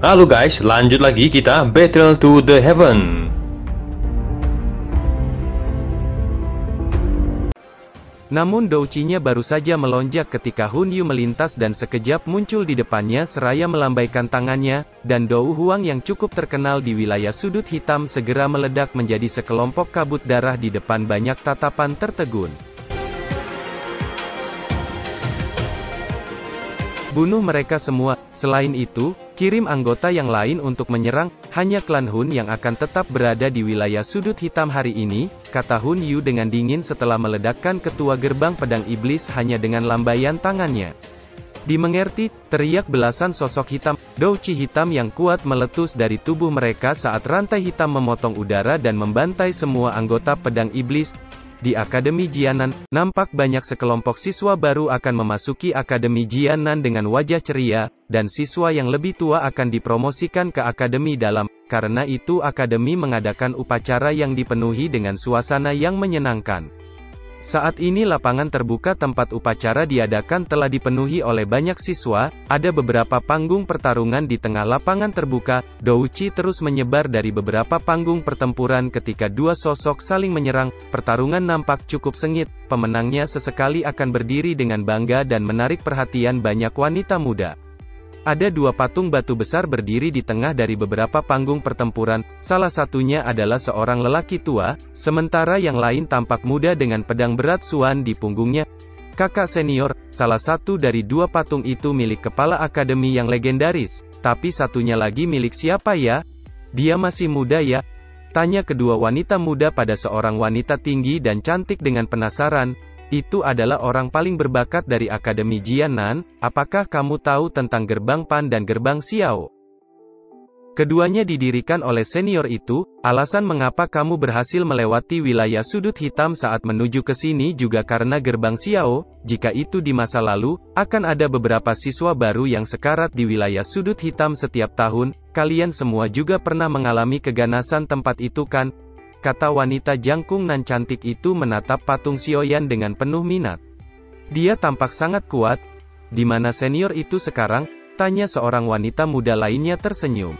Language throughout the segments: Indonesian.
Halo guys, lanjut lagi kita Battle to the Heaven. Namun Douchi-nya baru saja melonjak ketika Hun Yu melintas dan sekejap muncul di depannya seraya melambaikan tangannya, dan Dou Huang yang cukup terkenal di wilayah sudut hitam segera meledak menjadi sekelompok kabut darah di depan banyak tatapan tertegun. Bunuh mereka semua. Selain itu, kirim anggota yang lain untuk menyerang, hanya klan Hun yang akan tetap berada di wilayah sudut hitam hari ini, kata Hun Yu dengan dingin setelah meledakkan ketua gerbang pedang iblis hanya dengan lambaian tangannya. Dimengerti, teriak belasan sosok hitam, Douchi hitam yang kuat meletus dari tubuh mereka saat rantai hitam memotong udara dan membantai semua anggota pedang iblis. Di Akademi Jianan, nampak banyak sekelompok siswa baru akan memasuki Akademi Jianan dengan wajah ceria, dan siswa yang lebih tua akan dipromosikan ke Akademi Dalam. Karena itu Akademi mengadakan upacara yang dipenuhi dengan suasana yang menyenangkan. Saat ini lapangan terbuka tempat upacara diadakan telah dipenuhi oleh banyak siswa, ada beberapa panggung pertarungan di tengah lapangan terbuka, Douchi terus menyebar dari beberapa panggung pertempuran ketika dua sosok saling menyerang, pertarungan nampak cukup sengit, pemenangnya sesekali akan berdiri dengan bangga dan menarik perhatian banyak wanita muda. Ada dua patung batu besar berdiri di tengah dari beberapa panggung pertempuran, salah satunya adalah seorang lelaki tua, sementara yang lain tampak muda dengan pedang berat Suan di punggungnya. Kakak senior, salah satu dari dua patung itu milik kepala akademi yang legendaris, tapi satunya lagi milik siapa ya? Dia masih muda ya? Tanya kedua wanita muda pada seorang wanita tinggi dan cantik dengan penasaran. Itu adalah orang paling berbakat dari Akademi Jianan, apakah kamu tahu tentang Gerbang Pan dan Gerbang Xiao? Keduanya didirikan oleh senior itu, alasan mengapa kamu berhasil melewati wilayah sudut hitam saat menuju ke sini juga karena Gerbang Xiao, jika itu di masa lalu, akan ada beberapa siswa baru yang sekarat di wilayah sudut hitam setiap tahun, kalian semua juga pernah mengalami keganasan tempat itu kan? Kata wanita jangkung nan cantik itu menatap patung Xiaoyan dengan penuh minat. Dia tampak sangat kuat. Di mana senior itu sekarang? Tanya seorang wanita muda lainnya tersenyum.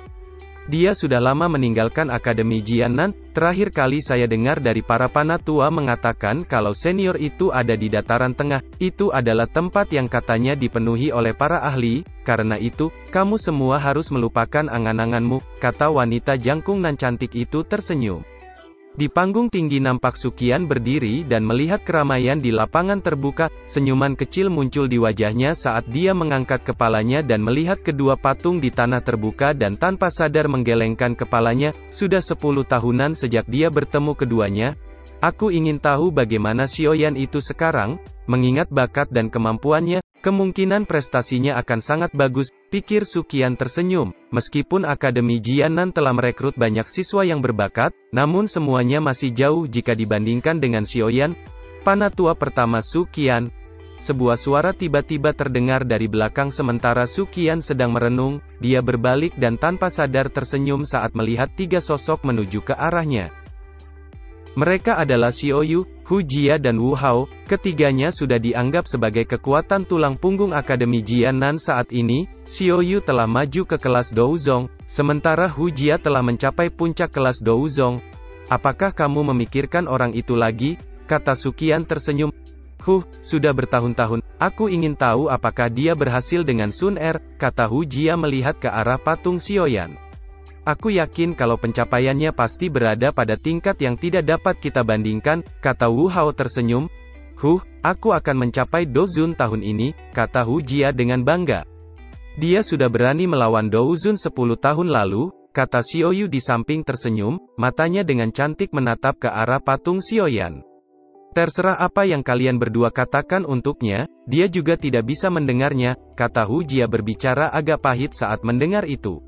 Dia sudah lama meninggalkan Akademi Jianan, terakhir kali saya dengar dari para panatua mengatakan kalau senior itu ada di dataran tengah, itu adalah tempat yang katanya dipenuhi oleh para ahli, karena itu, kamu semua harus melupakan angan-anganmu, kata wanita jangkung nan cantik itu tersenyum. Di panggung tinggi nampak Sukian berdiri dan melihat keramaian di lapangan terbuka, senyuman kecil muncul di wajahnya saat dia mengangkat kepalanya dan melihat kedua patung di tanah terbuka dan tanpa sadar menggelengkan kepalanya, sudah 10 tahunan sejak dia bertemu keduanya. Aku ingin tahu bagaimana Xiaoyan itu sekarang, mengingat bakat dan kemampuannya, kemungkinan prestasinya akan sangat bagus, pikir Sukian tersenyum. Meskipun Akademi Jianan telah merekrut banyak siswa yang berbakat, namun semuanya masih jauh jika dibandingkan dengan Xiaoyan. Panatua pertama Sukian. Sebuah suara tiba-tiba terdengar dari belakang sementara Sukian sedang merenung, dia berbalik dan tanpa sadar tersenyum saat melihat tiga sosok menuju ke arahnya. Mereka adalah Xiaoyu, Hu Jia dan Wu Hao, ketiganya sudah dianggap sebagai kekuatan tulang punggung Akademi Jianan saat ini. Xiaoyu telah maju ke kelas Douzong, sementara Hu Jia telah mencapai puncak kelas Douzong. Apakah kamu memikirkan orang itu lagi? Kata Sukian tersenyum. Sudah bertahun-tahun, aku ingin tahu apakah dia berhasil dengan Sun Er, kata Hu Jia melihat ke arah patung Xiaoyan. Aku yakin kalau pencapaiannya pasti berada pada tingkat yang tidak dapat kita bandingkan, kata Wu Hao tersenyum. Aku akan mencapai Douzun tahun ini, kata Hu Jia dengan bangga. Dia sudah berani melawan Douzun 10 tahun lalu, kata Xiaoyu di samping tersenyum, matanya dengan cantik menatap ke arah patung Xiaoyan. Terserah apa yang kalian berdua katakan untuknya, dia juga tidak bisa mendengarnya, kata Hu Jia berbicara agak pahit saat mendengar itu.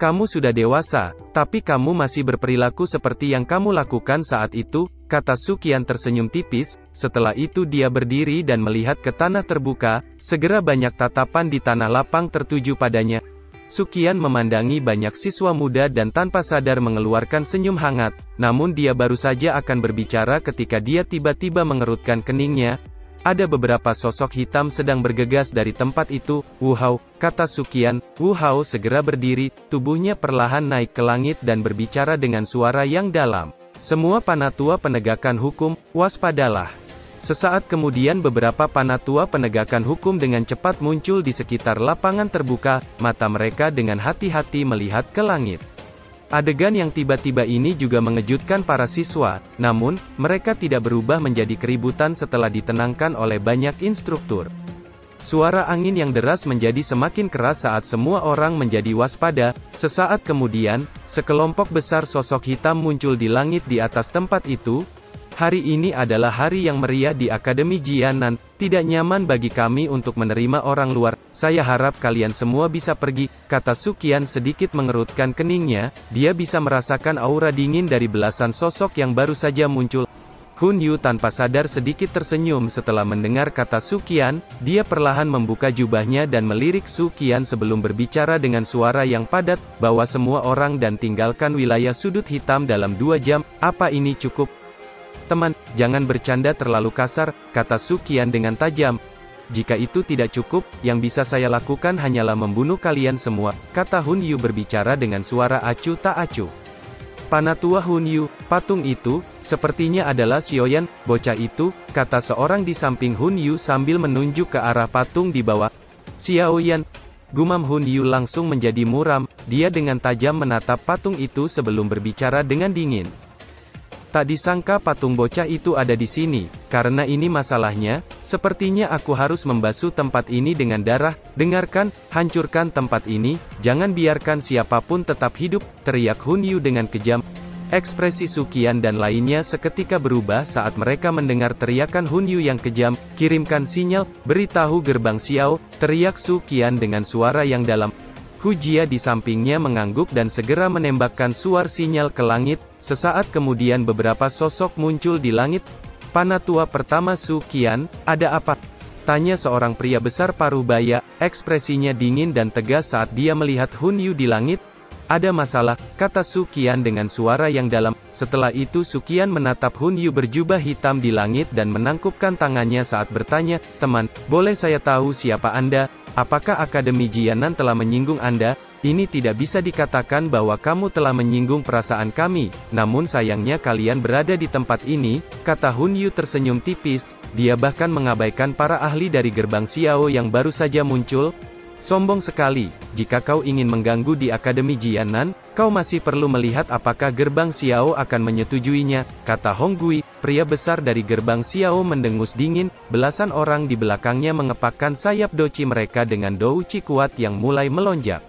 Kamu sudah dewasa, tapi kamu masih berperilaku seperti yang kamu lakukan saat itu, kata Sukian tersenyum tipis. Setelah itu dia berdiri dan melihat ke tanah terbuka, segera banyak tatapan di tanah lapang tertuju padanya. Sukian memandangi banyak siswa muda dan tanpa sadar mengeluarkan senyum hangat, namun dia baru saja akan berbicara ketika dia tiba-tiba mengerutkan keningnya. Ada beberapa sosok hitam sedang bergegas dari tempat itu. Wu Hao, kata Su Qian. Wu Hao segera berdiri, tubuhnya perlahan naik ke langit dan berbicara dengan suara yang dalam. Semua panatua penegakan hukum, waspadalah. Sesaat kemudian beberapa panatua penegakan hukum dengan cepat muncul di sekitar lapangan terbuka, mata mereka dengan hati-hati melihat ke langit. Adegan yang tiba-tiba ini juga mengejutkan para siswa, namun, mereka tidak berubah menjadi keributan setelah ditenangkan oleh banyak instruktur. Suara angin yang deras menjadi semakin keras saat semua orang menjadi waspada. Sesaat kemudian, sekelompok besar sosok hitam muncul di langit di atas tempat itu. Hari ini adalah hari yang meriah di Akademi Jianan, tidak nyaman bagi kami untuk menerima orang luar. Saya harap kalian semua bisa pergi, kata Su Qian sedikit mengerutkan keningnya. Dia bisa merasakan aura dingin dari belasan sosok yang baru saja muncul. Hun Yu tanpa sadar sedikit tersenyum setelah mendengar kata Su Qian. Dia perlahan membuka jubahnya dan melirik Su Qian sebelum berbicara dengan suara yang padat, "Bawa semua orang dan tinggalkan wilayah sudut hitam dalam 2 jam, apa ini cukup?" "Teman, jangan bercanda terlalu kasar," kata Su Qian dengan tajam. "Jika itu tidak cukup, yang bisa saya lakukan hanyalah membunuh kalian semua," kata Hun Yu berbicara dengan suara acuh tak acuh. "Panatua Hun Yu, patung itu, sepertinya adalah Xiaoyan, bocah itu," kata seorang di samping Hun Yu sambil menunjuk ke arah patung di bawah. "Xiaoyan," gumam Hun Yu langsung menjadi muram. Dia dengan tajam menatap patung itu sebelum berbicara dengan dingin. "Tak disangka patung bocah itu ada di sini. Karena ini masalahnya, sepertinya aku harus membasuh tempat ini dengan darah. Dengarkan, hancurkan tempat ini, jangan biarkan siapapun tetap hidup," teriak Hun Yu dengan kejam. Ekspresi Su Qian dan lainnya seketika berubah saat mereka mendengar teriakan Hun Yu yang kejam. "Kirimkan sinyal, beritahu gerbang Xiao," teriak Su Qian dengan suara yang dalam. Hu Jia di sampingnya mengangguk dan segera menembakkan suar sinyal ke langit. Sesaat kemudian beberapa sosok muncul di langit. "Panatua pertama Su Qian, ada apa?" tanya seorang pria besar paruh baya, ekspresinya dingin dan tegas saat dia melihat Hun Yu di langit. "Ada masalah," kata Su Qian dengan suara yang dalam. Setelah itu Su Qian menatap Hun Yu berjubah hitam di langit dan menangkupkan tangannya saat bertanya, "Teman, boleh saya tahu siapa Anda? Apakah Akademi Jianan telah menyinggung Anda? Ini tidak bisa dikatakan bahwa kamu telah menyinggung perasaan kami, namun sayangnya kalian berada di tempat ini," kata Hun Yu tersenyum tipis. Dia bahkan mengabaikan para ahli dari gerbang Xiao yang baru saja muncul. "Sombong sekali, jika kau ingin mengganggu di Akademi Jianan, kau masih perlu melihat apakah gerbang Xiao akan menyetujuinya," kata Hong Gui, pria besar dari gerbang Xiao mendengus dingin. Belasan orang di belakangnya mengepakkan sayap doci mereka dengan douci kuat yang mulai melonjak.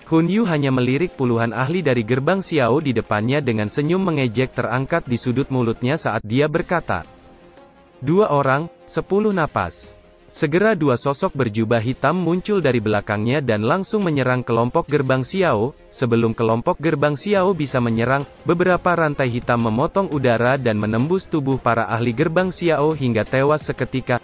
Hun Yu hanya melirik puluhan ahli dari gerbang Xiao di depannya dengan senyum mengejek terangkat di sudut mulutnya saat dia berkata, "2 orang, 10 napas." Segera 2 sosok berjubah hitam muncul dari belakangnya dan langsung menyerang kelompok gerbang Xiao. Sebelum kelompok gerbang Xiao bisa menyerang, beberapa rantai hitam memotong udara dan menembus tubuh para ahli gerbang Xiao hingga tewas seketika.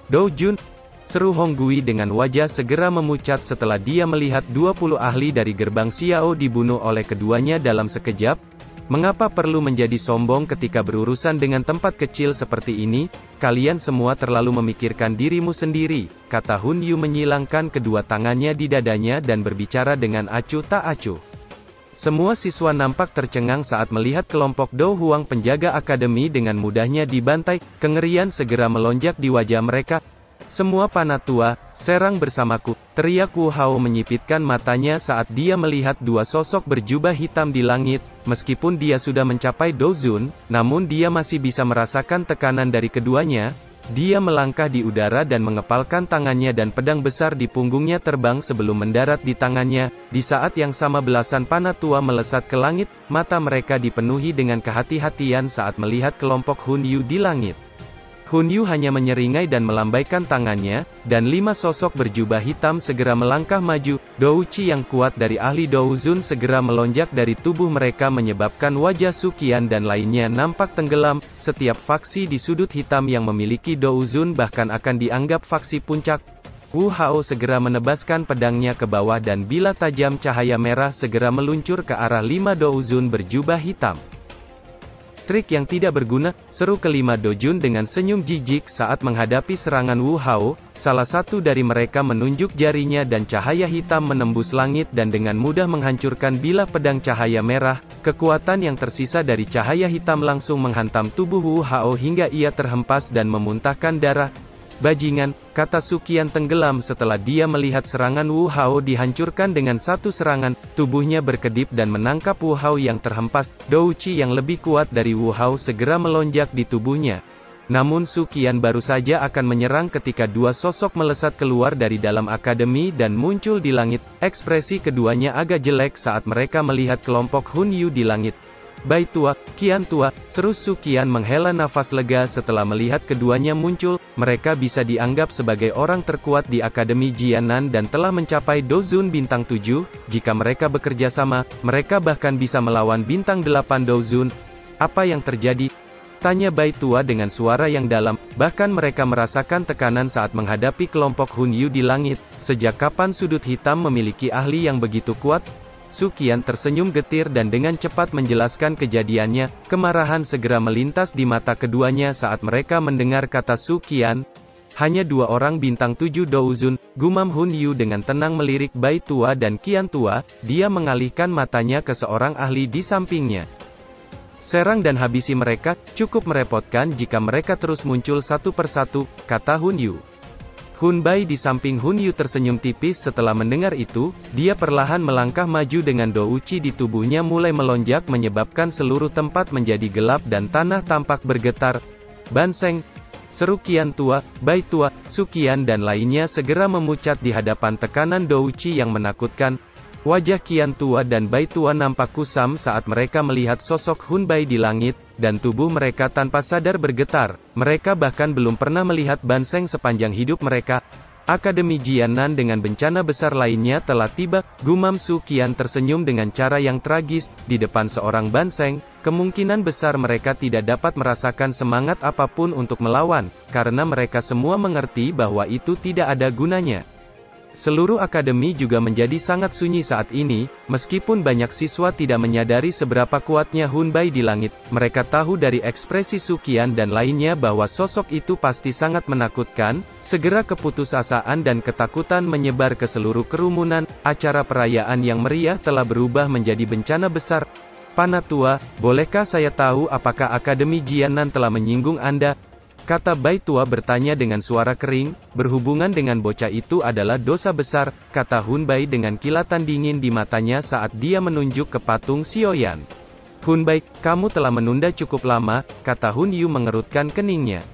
"Dou Jun!" seru Hong Gui dengan wajah segera memucat setelah dia melihat 20 ahli dari gerbang Xiao dibunuh oleh keduanya dalam sekejap. "Mengapa perlu menjadi sombong ketika berurusan dengan tempat kecil seperti ini? Kalian semua terlalu memikirkan dirimu sendiri," kata Hun Yu menyilangkan kedua tangannya di dadanya dan berbicara dengan acuh tak acuh. Semua siswa nampak tercengang saat melihat kelompok Dou Huang penjaga akademi dengan mudahnya dibantai. Kengerian segera melonjak di wajah mereka. "Semua panatua, serang bersamaku," teriak Wu Hao menyipitkan matanya saat dia melihat 2 sosok berjubah hitam di langit. Meskipun dia sudah mencapai Dou Zun, namun dia masih bisa merasakan tekanan dari keduanya. Dia melangkah di udara dan mengepalkan tangannya dan pedang besar di punggungnya terbang sebelum mendarat di tangannya. Di saat yang sama belasan panatua melesat ke langit, mata mereka dipenuhi dengan kehati-hatian saat melihat kelompok Hun Yu di langit. Hun Yu hanya menyeringai dan melambaikan tangannya, dan 5 sosok berjubah hitam segera melangkah maju. Douci yang kuat dari ahli Dou Zun segera melonjak dari tubuh mereka menyebabkan wajah Su Qian dan lainnya nampak tenggelam. Setiap faksi di sudut hitam yang memiliki Dou Zun bahkan akan dianggap faksi puncak. Wu Hao segera menebaskan pedangnya ke bawah dan bilah tajam cahaya merah segera meluncur ke arah 5 Dou Zun berjubah hitam. Trik yang tidak berguna, seru kelima Dojun dengan senyum jijik saat menghadapi serangan Wu Hao. Salah satu dari mereka menunjuk jarinya dan cahaya hitam menembus langit dan dengan mudah menghancurkan bilah pedang cahaya merah. Kekuatan yang tersisa dari cahaya hitam langsung menghantam tubuh Wu Hao hingga ia terhempas dan memuntahkan darah. Bajingan, kata Suqian tenggelam setelah dia melihat serangan Wu Hao dihancurkan dengan satu serangan. Tubuhnya berkedip dan menangkap Wu Hao yang terhempas. Douqi yang lebih kuat dari Wu Hao segera melonjak di tubuhnya. Namun Suqian baru saja akan menyerang ketika dua sosok melesat keluar dari dalam akademi dan muncul di langit. Ekspresi keduanya agak jelek saat mereka melihat kelompok Hun Yu di langit. Bai Tua, Qian Tua, seru Suqian menghela nafas lega setelah melihat keduanya muncul. Mereka bisa dianggap sebagai orang terkuat di Akademi Jianan dan telah mencapai Dozun Bintang 7. Jika mereka bekerja sama, mereka bahkan bisa melawan Bintang 8 Dozun. Apa yang terjadi? Tanya Bai Tua dengan suara yang dalam. Bahkan mereka merasakan tekanan saat menghadapi kelompok Hun Yu di langit. Sejak kapan sudut hitam memiliki ahli yang begitu kuat? Suqian tersenyum getir dan dengan cepat menjelaskan kejadiannya. Kemarahan segera melintas di mata keduanya saat mereka mendengar kata Suqian. Hanya dua orang bintang 7 Douzun, gumam Hun Yu dengan tenang melirik Bai Tua dan Qian Tua. Dia mengalihkan matanya ke seorang ahli di sampingnya. Serang dan habisi mereka, cukup merepotkan jika mereka terus muncul satu persatu, kata Hun Yu. Hun Bai di samping Hun Yu tersenyum tipis setelah mendengar itu. Dia perlahan melangkah maju dengan douqi di tubuhnya mulai melonjak menyebabkan seluruh tempat menjadi gelap dan tanah tampak bergetar. Banseng, seru Qian Tua, Bai Tua, Suqian dan lainnya segera memucat di hadapan tekanan douqi yang menakutkan. Wajah Qian Tua dan Bai Tua nampak kusam saat mereka melihat sosok Hun Bai di langit, dan tubuh mereka tanpa sadar bergetar. Mereka bahkan belum pernah melihat Banseng sepanjang hidup mereka. Akademi Jianan dengan bencana besar lainnya telah tiba, gumam Suqian tersenyum dengan cara yang tragis. Di depan seorang Banseng, kemungkinan besar mereka tidak dapat merasakan semangat apapun untuk melawan, karena mereka semua mengerti bahwa itu tidak ada gunanya. Seluruh akademi juga menjadi sangat sunyi saat ini, meskipun banyak siswa tidak menyadari seberapa kuatnya Hun Bai di langit. Mereka tahu dari ekspresi Suqian dan lainnya bahwa sosok itu pasti sangat menakutkan. Segera keputusasaan dan ketakutan menyebar ke seluruh kerumunan. Acara perayaan yang meriah telah berubah menjadi bencana besar. Panatua, bolehkah saya tahu apakah Akademi Jianan telah menyinggung Anda? Kata Bai Tua bertanya dengan suara kering. Berhubungan dengan bocah itu adalah dosa besar, kata Hun Bai dengan kilatan dingin di matanya saat dia menunjuk ke patung Xiaoyan. Hun Bai, kamu telah menunda cukup lama, kata Hun Yu mengerutkan keningnya.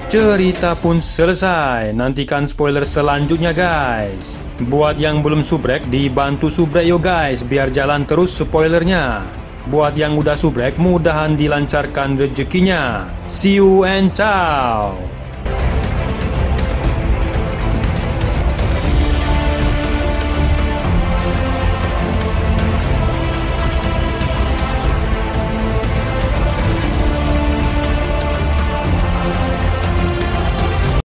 Cerita pun selesai, nantikan spoiler selanjutnya guys. Buat yang belum subrek, dibantu subrek yo guys, biar jalan terus spoilernya. Buat yang udah subrek, mudahan dilancarkan rezekinya. See you and ciao.